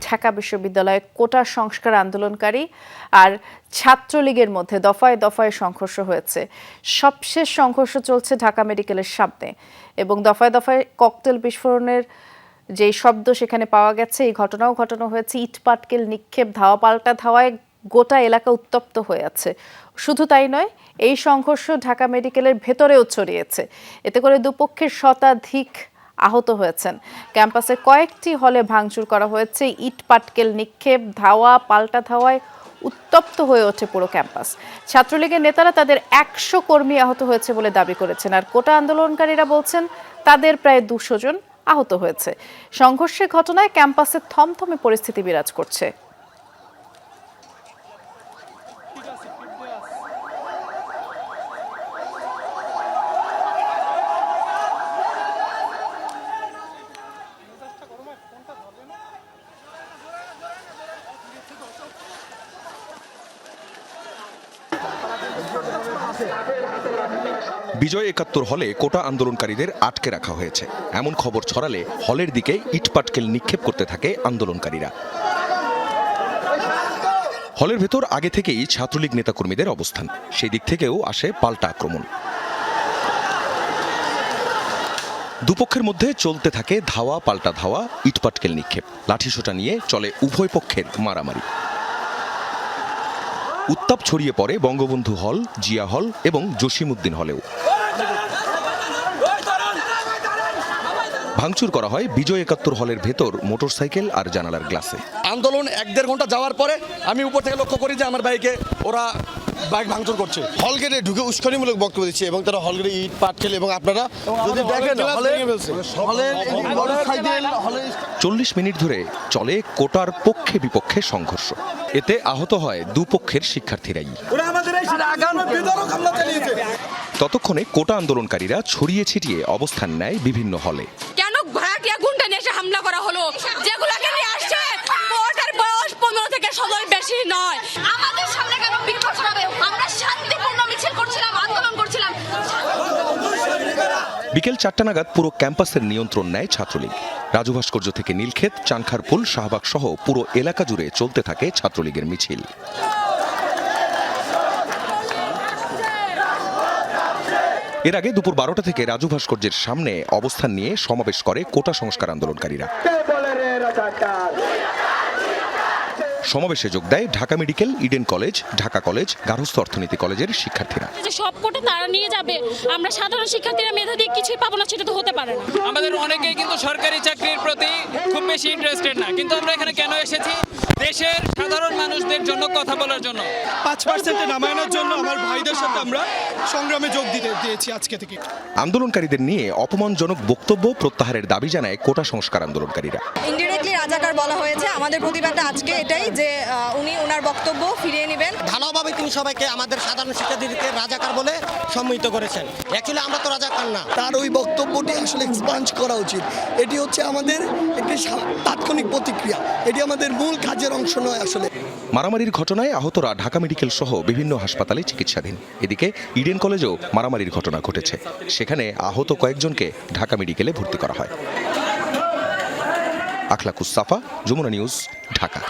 ঢাকা বিশ্ববিদ্যালয়ে কোটা সংস্কার আন্দোলনকারী আর ছাত্রলীগের মধ্যে দফায় দফায় সংঘর্ষ হয়েছে। সবশেষ সংঘর্ষ চলছে ঢাকা মেডিকেলের সামনে এবং দফায় দফায় ককটেল বিস্ফোরণের যে শব্দ সেখানে পাওয়া গেছে। এই ঘটনাও ঘটানো হয়েছে। ইটপাটকেল নিক্ষেপ, ধাওয়া পাল্টা ধাওয়ায় গোটা এলাকা উত্তপ্ত হয়ে আছে। শুধু তাই নয়, এই সংঘর্ষ ঢাকা মেডিকেলের ভেতরেও ছড়িয়েছে। এতে করে দুপক্ষের শতাধিক আহত হয়েছেন। ক্যাম্পাসে কয়েকটি হলে ভাঙচুর করা হয়েছে। ইট পাটকেল নিক্ষেপ, ধাওয়া পাল্টা ধাওয়ায় উত্তপ্ত হয়ে ওঠে পুরো ক্যাম্পাস। ছাত্রলীগের নেতারা তাদের 100 কর্মী আহত হয়েছে বলে দাবি করেছেন, আর কোটা আন্দোলনকারীরা বলছেন তাদের প্রায় 200 জন আহত হয়েছে। সংঘর্ষের ঘটনায় ক্যাম্পাসে থমথমে পরিস্থিতি বিরাজ করছে। বিজয় ৭১ হলে কোটা আন্দোলনকারীদের আটকে রাখা হয়েছে। এমন খবর ছড়ালে হলের দিকে ইটপাটকেল নিক্ষেপ করতে থাকে আন্দোলনকারীরা। হলের ভেতর আগে থেকেই ছাত্রলীগ নেতাকর্মীদের অবস্থান, সেই দিক থেকেও আসে পাল্টা আক্রমণ। দুপক্ষের মধ্যে চলতে থাকে ধাওয়া পাল্টা ধাওয়া, ইটপাটকেল নিক্ষেপ, লাঠিসোঁটা নিয়ে চলে উভয় পক্ষের মারামারি। উত্তাপ ছড়িয়ে পড়ে বঙ্গবন্ধু হল, জিয়া হল এবং জসিমউদ্দিন হলেও। ভাঙচুর করা হয় বিজয় ৭১ হলের ভেতর মোটরসাইকেল আর জানালার গ্লাসে। আন্দোলন ১-১.৫ ঘন্টা যাওয়ার পরে আমি উপর থেকে লক্ষ্য করি যে আমার বাইকে ওরা বাইক ভাঙচুর করছে। হল গেটে ঢুকে উস্কানিমূলক বক্তব্য দিচ্ছে এবং তারা হল গেটে ইট পাটকেল এবং আপনারা যদি দেখেন ৪০ মিনিট ধরে চলে কোটার পক্ষে বিপক্ষে সংঘর্ষ। এতে আহত হয় দুপক্ষের শিক্ষার্থীরাই। ততক্ষণে কোটা আন্দোলনকারীরা ছড়িয়ে ছিটিয়ে অবস্থান নেয় বিভিন্ন হলে। কেন ভাড়াটিয়া গুন্ডা নিয়ে এসে হামলা করা হলো? যেগুলোকে নিয়ে আসছে ওটার বয়স 15 থেকে 16 বেশি নয়। আমাদের সামনে কেন বিক্ষোভ হবে? আমরা শান্তিপূর্ণ মিছিল করছিলাম, আন্দোলন করছিলাম। বিকেল ৪টা নাগাদ পুরো ক্যাম্পাসের নিয়ন্ত্রণ নেয় ছাত্রলীগ। রাজু ভাস্কর্য থেকে নীলক্ষেত, চানখারপুল, শাহবাগ সহ পুরো এলাকা জুড়ে চলতে থাকে ছাত্রলীগের মিছিল। এর আগে দুপুর 12টা থেকে রাজু ভাস্কর্যের সামনে অবস্থান নিয়ে সমাবেশ করে কোটা সংস্কার আন্দোলনকারীরা। সমাবেশে যোগ দেয় Dhaka medical, Eden college, Dhaka college, গার্হস্থ্য অর্থনীতি কলেজের শিক্ষার্থীরা। সব কোটা তারা নিয়ে যাবে, আমরা সাধারণ শিক্ষার্থীরা মেধা দিয়ে কিছুই পাবো না, সেটা তো হতে পারে না। আমাদের অনেকেই কিন্তু সরকারি চাকরির প্রতি খুব বেশি ইন্টারেস্টেড না, কিন্তু আমরা এখানে কেন এসেছি? দেশের সাধারণ মানুষদের জন্য কথা বলার জন্য। 5% নামানোর জন্য আমার ভাইদের সাথে আমরা সংগ্রামে যোগ দিয়েছি আজকে থেকে। আন্দোলনকারীদের নিয়ে অপমানজনক বক্তব্য প্রত্যাহারের দাবি জানায় কোটা সংস্কার আন্দোলনকারীরা। ইনডিরেক্টলি রাজাকার বলা হয়েছে। আমাদের প্রতিবাদটা আজকে এটাই যে উনি ওনার বক্তব্য ফিরিয়ে নেবেন। ঢালাওভাবে তিনি সবাইকে আমাদের সাধারণ শিক্ষার্থীদেরকে রাজাকার বলে সম্মিলিত করেছেন। অ্যাকচুয়ালি আমরা তো রাজাকার না। তার ওই বক্তব্যটি আসলে এক্সপাঞ্জ করা উচিত। এটি হচ্ছে আমাদের একটি তাৎক্ষণিক প্রতিক্রিয়া, এটি আমাদের মূল কাজের অংশ নয়। আসলে মারামারির ঘটনায় আহতরা ঢাকা মেডিকেল সহ বিভিন্ন হাসপাতালে চিকিৎসাধীন। এদিকে ইডেন কলেজেও মারামারির ঘটনা ঘটেছে, সেখানে আহত কয়েকজনকে ঢাকা মেডিকেলে ভর্তি করা হয়। আখলাকুস সাফা, যমুনা নিউজ, ঢাকা।